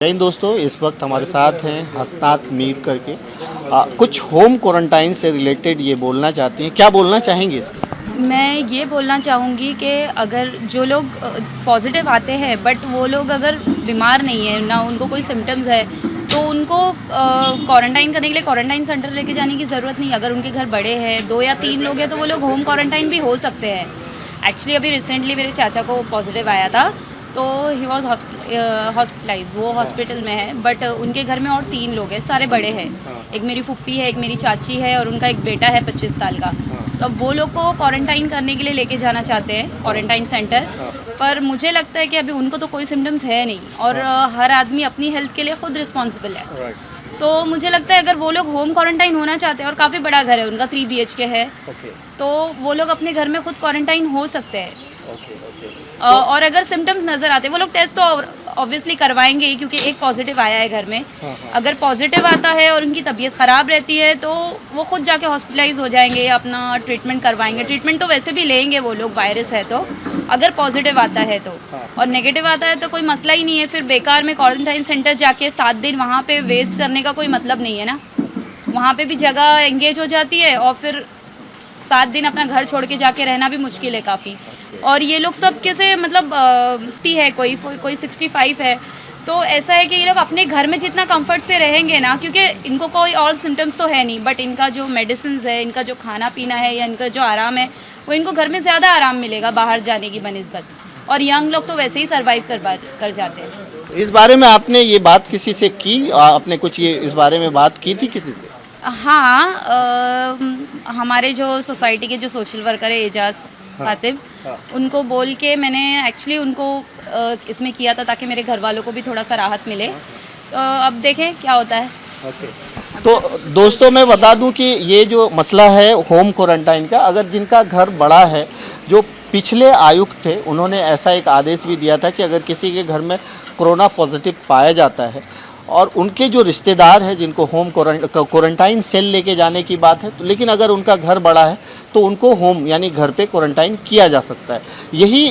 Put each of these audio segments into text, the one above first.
जय हिंद दोस्तों, इस वक्त हमारे साथ हैं हसनात मीर करके कुछ होम क्वारंटाइन से रिलेटेड ये बोलना चाहती हैं। क्या बोलना चाहेंगे इसमें? मैं ये बोलना चाहूँगी कि अगर जो लोग पॉजिटिव आते हैं बट वो लोग अगर बीमार नहीं है ना, उनको कोई सिम्टम्स है, तो उनको क्वारंटाइन करने के लिए क्वारंटाइन सेंटर लेके जाने की ज़रूरत नहीं। अगर उनके घर बड़े हैं, 2 या 3 लोग हैं, तो वो लोग होम क्वारंटाइन भी हो सकते हैं। एक्चुअली अभी रिसेंटली मेरे चाचा को पॉजिटिव आया था, तो ही वॉज हॉस्पिटलाइज, वो हॉस्पिटल में है, बट उनके घर में और 3 लोग हैं, सारे बड़े हैं। एक मेरी फुप्पी है, एक मेरी चाची है और उनका एक बेटा है 25 साल का। तो अब वो लोग को क्वारंटाइन करने के लिए लेके जाना चाहते हैं क्वारंटाइन सेंटर, पर मुझे लगता है कि अभी उनको तो कोई सिम्टम्स है नहीं और हर आदमी अपनी हेल्थ के लिए खुद रिस्पॉन्सिबल है। तो मुझे लगता है अगर वो लोग होम क्वारंटाइन होना चाहते हैं और काफ़ी बड़ा घर है उनका, 3 BHK है, तो वो लोग अपने घर में खुद क्वारंटाइन हो सकते हैं। और अगर सिम्टम्स नज़र आते हैं, वो लोग टेस्ट तो ऑब्वियसली करवाएंगे ही, क्योंकि एक पॉजिटिव आया है घर में। अगर पॉजिटिव आता है और उनकी तबीयत ख़राब रहती है तो वो खुद जाके हॉस्पिटलाइज हो जाएंगे, अपना ट्रीटमेंट करवाएंगे। ट्रीटमेंट तो वैसे भी लेंगे वो लोग, वायरस है तो, अगर पॉजिटिव आता है तो। और नेगेटिव आता है तो कोई मसला ही नहीं है, फिर बेकार में क्वारंटाइन सेंटर जाके 7 दिन वहाँ पर वेस्ट करने का कोई मतलब नहीं है ना। वहाँ पर भी जगह एंगेज हो जाती है और फिर 7 दिन अपना घर छोड़ के जाके रहना भी मुश्किल है काफ़ी। और ये लोग सब कैसे, मतलब टी है, कोई 65 है, तो ऐसा है कि ये लोग अपने घर में जितना कंफर्ट से रहेंगे ना, क्योंकि इनको कोई और सिम्टम्स तो है नहीं, बट इनका जो मेडिसिन है, इनका जो खाना पीना है या इनका जो आराम है, वो इनको घर में ज़्यादा आराम मिलेगा बाहर जाने की बनिस्बत। और यंग लोग तो वैसे ही सर्वाइव कर जाते हैं। इस बारे में आपने ये बात किसी से की? आपने कुछ ये इस बारे में बात की थी किसी से? हाँ, हमारे जो सोसाइटी के जो सोशल वर्कर है एजाज खातिब, उनको बोल के मैंने एक्चुअली उनको इसमें किया था ताकि मेरे घर वालों को भी थोड़ा सा राहत मिले। तो अब देखें क्या होता है। तो दोस्तों, मैं बता दूं कि ये जो मसला है होम क्वारंटाइन का, अगर जिनका घर बड़ा है, जो पिछले आयुक्त थे, उन्होंने ऐसा एक आदेश भी दिया था कि अगर किसी के घर में कोरोना पॉजिटिव पाया जाता है और उनके जो रिश्तेदार हैं जिनको होम क्वारंटाइन सेल लेके जाने की बात है, तो लेकिन अगर उनका घर बड़ा है तो उनको होम यानी घर पे क्वारंटाइन किया जा सकता है। यही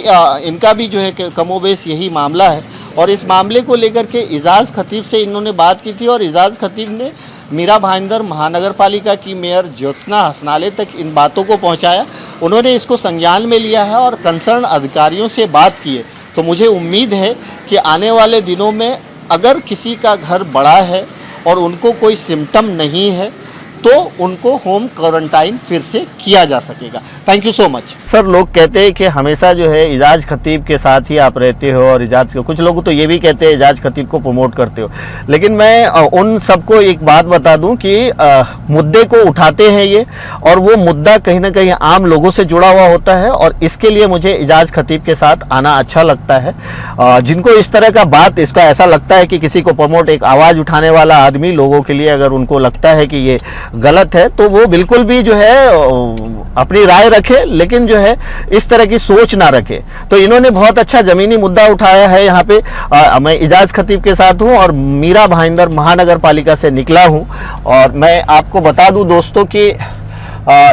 इनका भी जो है कमोबेश यही मामला है। और इस मामले को लेकर के एजाज खतीब से इन्होंने बात की थी और एजाज खतीब ने मीरा भाईंदर महानगर पालिका की मेयर ज्योत्सना हसनाले तक इन बातों को पहुँचाया। उन्होंने इसको संज्ञान में लिया है और कंसर्न अधिकारियों से बात की है। तो मुझे उम्मीद है कि आने वाले दिनों में अगर किसी का घर बड़ा है और उनको कोई सिम्टम नहीं है तो उनको होम क्वारंटाइन फिर से किया जा सकेगा। Thank you so much sir. लोग कहते हैं कि हमेशा जो है एजाज खतीब के साथ ही आप रहते हो और एजाज, कुछ लोग तो ये भी कहते हैं एजाज खतीब को प्रमोट करते हो, लेकिन मैं उन सबको एक बात बता दूं कि मुद्दे को उठाते हैं ये, और वो मुद्दा कहीं ना कहीं आम लोगों से जुड़ा हुआ होता है और इसके लिए मुझे एजाज खतीब के साथ आना अच्छा लगता है। जिनको इस तरह का बात, इसका ऐसा लगता है कि किसी को प्रमोट, एक आवाज़ उठाने वाला आदमी लोगों के लिए अगर उनको लगता है कि ये गलत है तो वो बिल्कुल भी जो है अपनी राय रखे, लेकिन जो है इस तरह की सोच ना रखे। तो इन्होंने बहुत अच्छा ज़मीनी मुद्दा उठाया है यहाँ पे। मैं एजाज खतीब के साथ हूँ और मीरा भाईंदर महानगर पालिका से निकला हूँ। और मैं आपको बता दूँ दोस्तों कि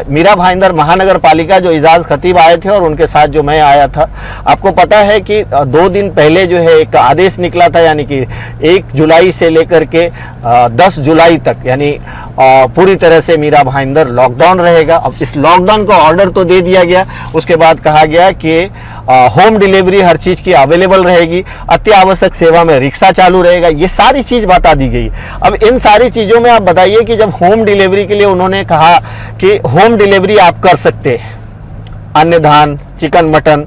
मीरा भाईंदर महानगर पालिका जो एजाज खतीब आए थे और उनके साथ जो मैं आया था, आपको पता है कि 2 दिन पहले जो है एक आदेश निकला था, यानी कि 1 जुलाई से लेकर के 10 जुलाई तक, यानी पूरी तरह से मीरा भाईंदर लॉकडाउन रहेगा। अब इस लॉकडाउन का ऑर्डर तो दे दिया गया, उसके बाद कहा गया कि होम डिलीवरी हर चीज़ की अवेलेबल रहेगी, अत्यावश्यक सेवा में रिक्शा चालू रहेगा, ये सारी चीज़ बता दी गई। अब इन सारी चीज़ों में आप बताइए कि जब होम डिलीवरी के लिए उन्होंने कहा कि होम डिलीवरी आप कर सकते हैं अन्न धान, चिकन, मटन,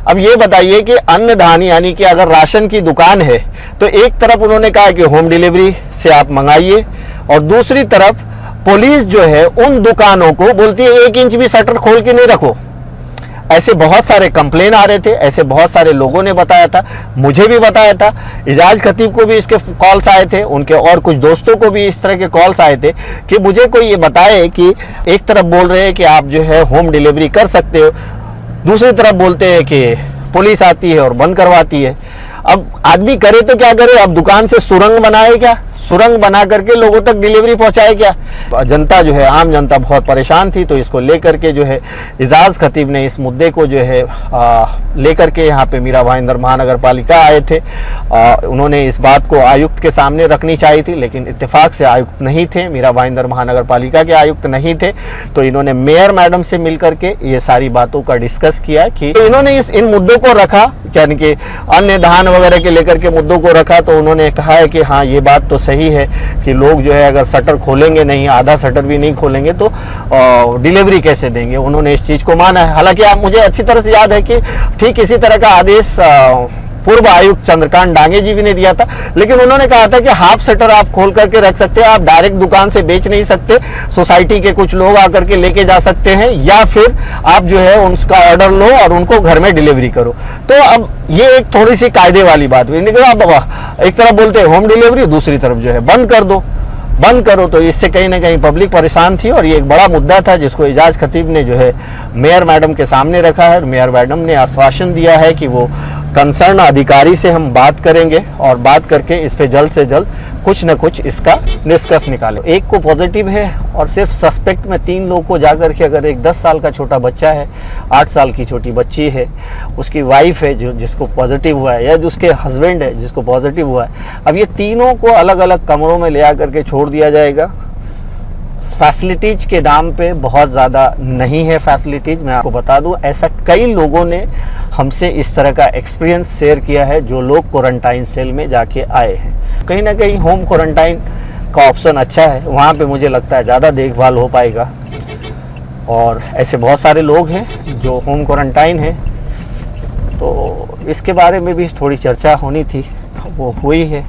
अब ये बताइए कि अन्न धान यानी कि अगर राशन की दुकान है तो एक तरफ उन्होंने कहा कि होम डिलीवरी से आप मंगाइए, और दूसरी तरफ पुलिस जो है उन दुकानों को बोलती है 1 इंच भी शटर खोल के नहीं रखो। ऐसे बहुत सारे कंप्लेन आ रहे थे, ऐसे बहुत सारे लोगों ने बताया था, मुझे भी बताया था, एजाज खतीब को भी इसके कॉल्स आए थे, उनके और कुछ दोस्तों को भी इस तरह के कॉल्स आए थे कि मुझे कोई ये बताए कि एक तरफ बोल रहे हैं कि आप जो है होम डिलीवरी कर सकते हो, दूसरी तरफ बोलते हैं कि पुलिस आती है और बंद करवाती है। अब आदमी करे तो क्या करे, अब दुकान से सुरंग बनाए क्या? सुरंग बना करके लोगों तक डिलीवरी पहुंचाए क्या? जनता जो है, आम जनता बहुत परेशान थी, तो इसको लेकर के जो है एजाज खतीब ने इस मुद्दे को जो है लेकर के यहाँ पे मीरा भाईंदर महानगर पालिका आए थे। उन्होंने इस बात को आयुक्त के सामने रखनी चाहिए थी, लेकिन इत्तेफाक से आयुक्त नहीं थे, मीरा भाईंदर महानगर पालिका के आयुक्त नहीं थे। तो इन्होंने मेयर मैडम से मिल करके ये सारी बातों का डिस्कस किया कि तो इन्होंने इन मुद्दों को रखा, यानी कि अन्य धान वगैरह के लेकर के मुद्दों को रखा। तो उन्होंने कहा है कि हाँ, ये बात तो सही है कि लोग जो है अगर शटर खोलेंगे नहीं, आधा शटर भी नहीं खोलेंगे तो डिलीवरी कैसे देंगे। उन्होंने इस चीज़ को माना है। हालांकि आप मुझे अच्छी तरह से याद है कि ठीक इसी तरह का आदेश पूर्व आयुक्त चंद्रकांत डांगे जी भी ने दिया था, लेकिन उन्होंने कहा था कि हाफ शटर आप खोल करके रख सकते हैं, आप डायरेक्ट दुकान से बेच नहीं सकते, सोसाइटी के कुछ लोग आकर के लेके जा सकते हैं, या फिर आप जो है उसका ऑर्डर लो और उनको घर में डिलीवरी करो। तो अब ये एक थोड़ी सी कायदे वाली बात हुई। अब एक तरफ बोलते हैं होम डिलीवरी, दूसरी तरफ जो है बंद कर दो, बंद करो। तो इससे कहीं ना कहीं पब्लिक परेशान थी और ये एक बड़ा मुद्दा था जिसको एजाज खतीब ने जो है मेयर मैडम के सामने रखा है। मेयर मैडम ने आश्वासन दिया है कि वो कंसर्न अधिकारी से हम बात करेंगे और बात करके इस पे जल्द से जल्द कुछ न कुछ इसका निष्कर्ष निकालें। एक को पॉजिटिव है और सिर्फ सस्पेक्ट में 3 लोग को जाकर के, अगर एक 10 साल का छोटा बच्चा है, 8 साल की छोटी बच्ची है, उसकी वाइफ है जिसको पॉजिटिव हुआ है, या जो उसके हस्बैंड है जिसको पॉजिटिव हुआ है, अब ये तीनों को अलग अलग कमरों में ले आकर के छोड़ दिया जाएगा। फैसिलिटीज़ के दाम पे बहुत ज़्यादा नहीं है फैसिलिटीज़। मैं आपको बता दूं, ऐसा कई लोगों ने हमसे इस तरह का एक्सपीरियंस शेयर किया है जो लोग क्वारंटाइन सेल में जाके आए हैं। कहीं ना कहीं होम क्वारंटाइन का ऑप्शन अच्छा है, वहाँ पे मुझे लगता है ज़्यादा देखभाल हो पाएगा। और ऐसे बहुत सारे लोग हैं जो होम क्वारंटाइन हैं, तो इसके बारे में भी थोड़ी चर्चा होनी थी, वो हुई है।